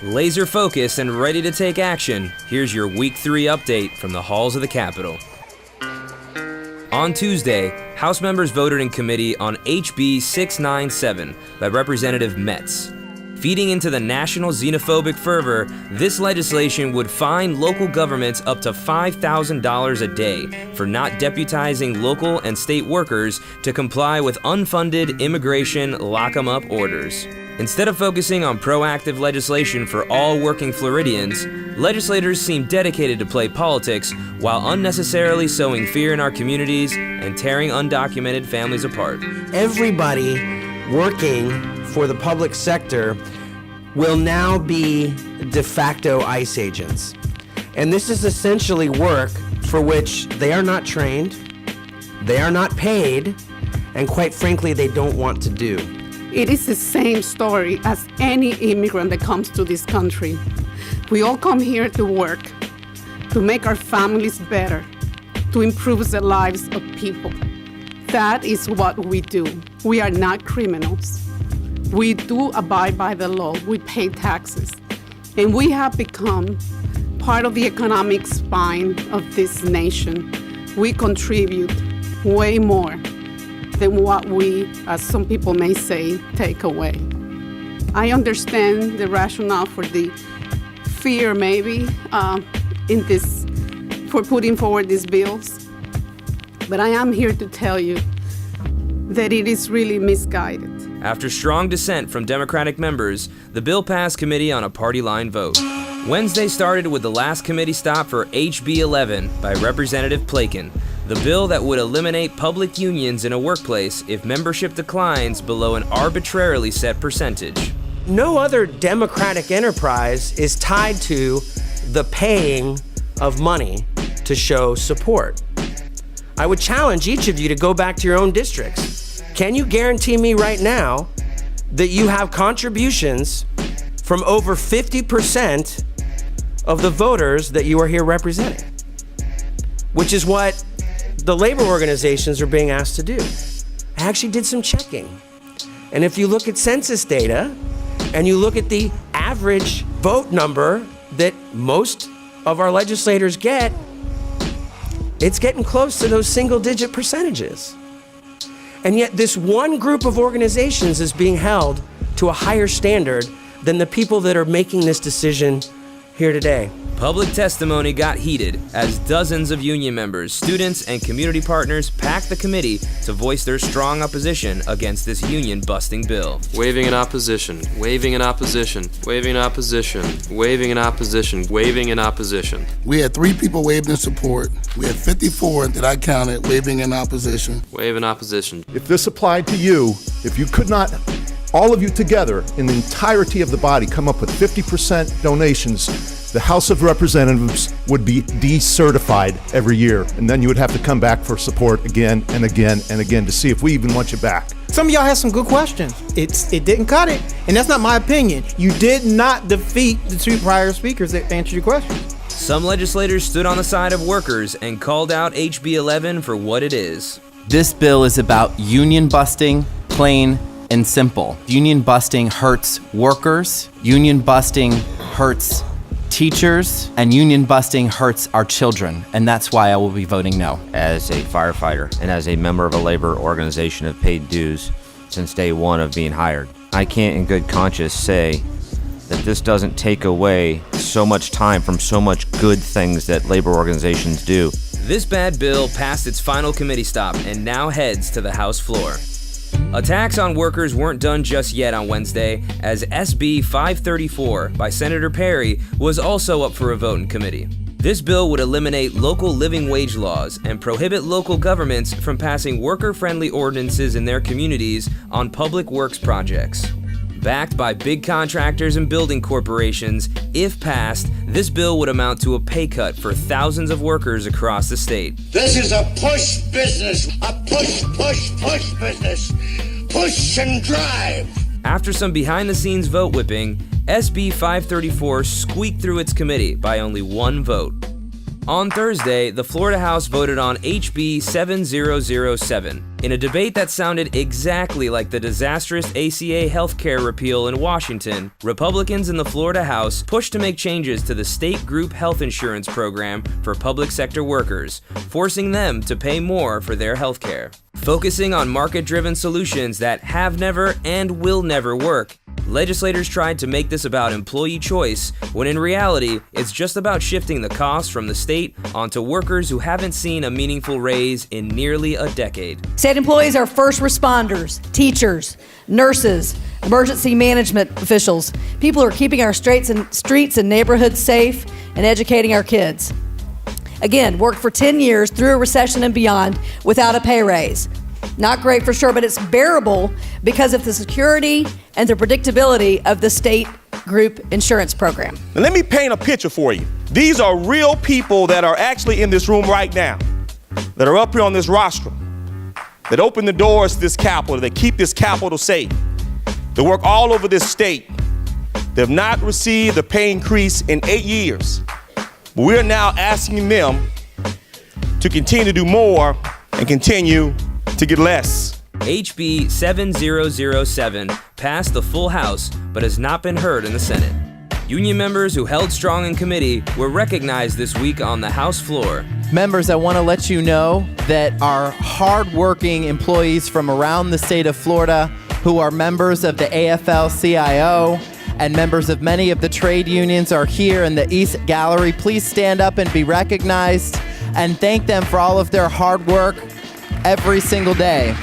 Laser focused and ready to take action, here's your Week 3 update from the halls of the Capitol. On Tuesday, House members voted in committee on HB 697 by Representative Metz. Feeding into the national xenophobic fervor, this legislation would fine local governments up to $5,000 a day for not deputizing local and state workers to comply with unfunded immigration lock-em-up orders. Instead of focusing on proactive legislation for all working Floridians, legislators seem dedicated to play politics while unnecessarily sowing fear in our communities and tearing undocumented families apart. Everybody working for the public sector will now be de facto ICE agents. And this is essentially work for which they are not trained, they are not paid, and quite frankly, they don't want to do. It is the same story as any immigrant that comes to this country. We all come here to work, to make our families better, to improve the lives of people. That is what we do. We are not criminals. We do abide by the law. We pay taxes. And we have become part of the economic spine of this nation. We contribute way more than what we, as some people may say, take away. I understand the rationale for the fear, maybe, for putting forward these bills, but I am here to tell you that it is really misguided. After strong dissent from Democratic members, the bill passed committee on a party line vote. Wednesday started with the last committee stop for HB 11 by Representative Plakin, the bill that would eliminate public unions in a workplace if membership declines below an arbitrarily set percentage. No other democratic enterprise is tied to the paying of money to show support. I would challenge each of you to go back to your own districts. Can you guarantee me right now that you have contributions from over 50% of the voters that you are here representing? Which is what the labor organizations are being asked to do. I actually did some checking. And if you look at census data and you look at the average vote number that most of our legislators get, it's getting close to those single-digit percentages. And yet this one group of organizations is being held to a higher standard than the people that are making this decision here today. Public testimony got heated as dozens of union members, students, and community partners packed the committee to voice their strong opposition against this union-busting bill. Waving in opposition, waving in opposition, waving in opposition, waving in opposition, waving in opposition. We had 3 people waving in support. We had 54 that I counted waving in opposition. Wave in opposition. If this applied to you, if you could not, all of you together in the entirety of the body, come up with 50% donations, the House of Representatives would be decertified every year, and then you would have to come back for support again and again and again to see if we even want you back. Some of y'all have some good questions. It didn't cut it, and that's not my opinion. You did not defeat the 2 prior speakers that answered your questions. Some legislators stood on the side of workers and called out HB 11 for what it is. This bill is about union busting, plain and simple. Union busting hurts workers, union busting hurts teachers, and union busting hurts our children, and that's why I will be voting no. As a firefighter and as a member of a labor organization have paid dues since day one of being hired, I can't in good conscience say that this doesn't take away so much time from so much good things that labor organizations do. This bad bill passed its final committee stop and now heads to the House floor. Attacks on workers weren't done just yet on Wednesday, as SB 534 by Senator Perry was also up for a vote in committee. This bill would eliminate local living wage laws and prohibit local governments from passing worker-friendly ordinances in their communities on public works projects. Backed by big contractors and building corporations, if passed, this bill would amount to a pay cut for thousands of workers across the state. This is a push business, a push business. Push and drive. After some behind-the-scenes vote whipping, SB 534 squeaked through its committee by only 1 vote. On Thursday, the Florida House voted on HB 7007 in a debate that sounded exactly like the disastrous ACA healthcare repeal in Washington. Republicans in the Florida House pushed to make changes to the state group health insurance program for public sector workers, forcing them to pay more for their healthcare. Focusing on market-driven solutions that have never and will never work, legislators tried to make this about employee choice, when in reality, it's just about shifting the cost from the state onto workers who haven't seen a meaningful raise in nearly a decade. State employees are first responders, teachers, nurses, emergency management officials, people who are keeping our streets and neighborhoods safe and educating our kids. Again, worked for 10 years through a recession and beyond without a pay raise. Not great for sure, but it's bearable because of the security and the predictability of the state group insurance program. Now let me paint a picture for you. These are real people that are actually in this room right now, that are up here on this rostrum, that open the doors to this capital, that keep this capital safe, that work all over this state. They have not received a pay increase in 8 years. But we're now asking them to continue to do more and continue to get less. HB 7007 passed the full House but has not been heard in the Senate. Union members who held strong in committee were recognized this week on the House floor. Members, I want to let you know that our hardworking employees from around the state of Florida who are members of the AFL-CIO and members of many of the trade unions are here in the East Gallery. Please stand up and be recognized and thank them for all of their hard work every single day.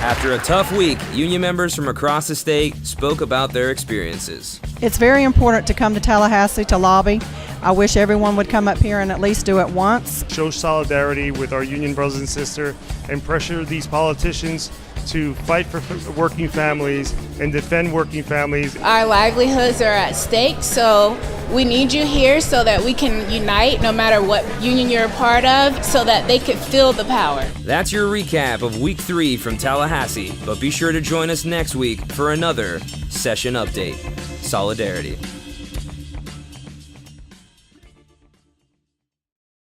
After a tough week, union members from across the state spoke about their experiences. It's very important to come to Tallahassee to lobby. I wish everyone would come up here and at least do it once. Show solidarity with our union brothers and sisters and pressure these politicians to fight for working families and defend working families. Our livelihoods are at stake, so we need you here so that we can unite no matter what union you're a part of so that they could feel the power. That's your recap of Week 3 from Tallahassee, but be sure to join us next week for another session update. Solidarity.